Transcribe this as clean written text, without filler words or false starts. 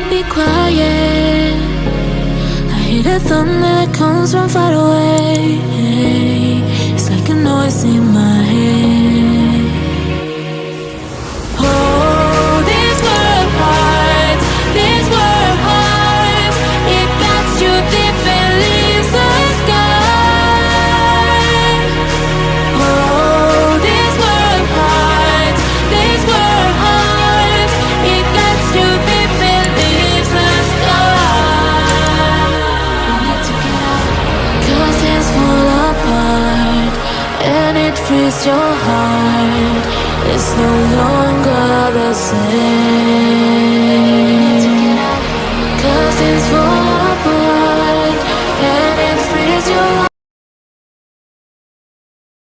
be quiet. I hear the thunder that comes from far away. It's like a noise in my head. Oh, this world hurts, this world hurts. It cuts you deep and leaves the sky. Oh, this world hurts, this world hurts. It cuts you deep and leaves the sky. Cause it's fall apart and it frees your heart. It's no longer the same. Cause it's fall apart and it frees your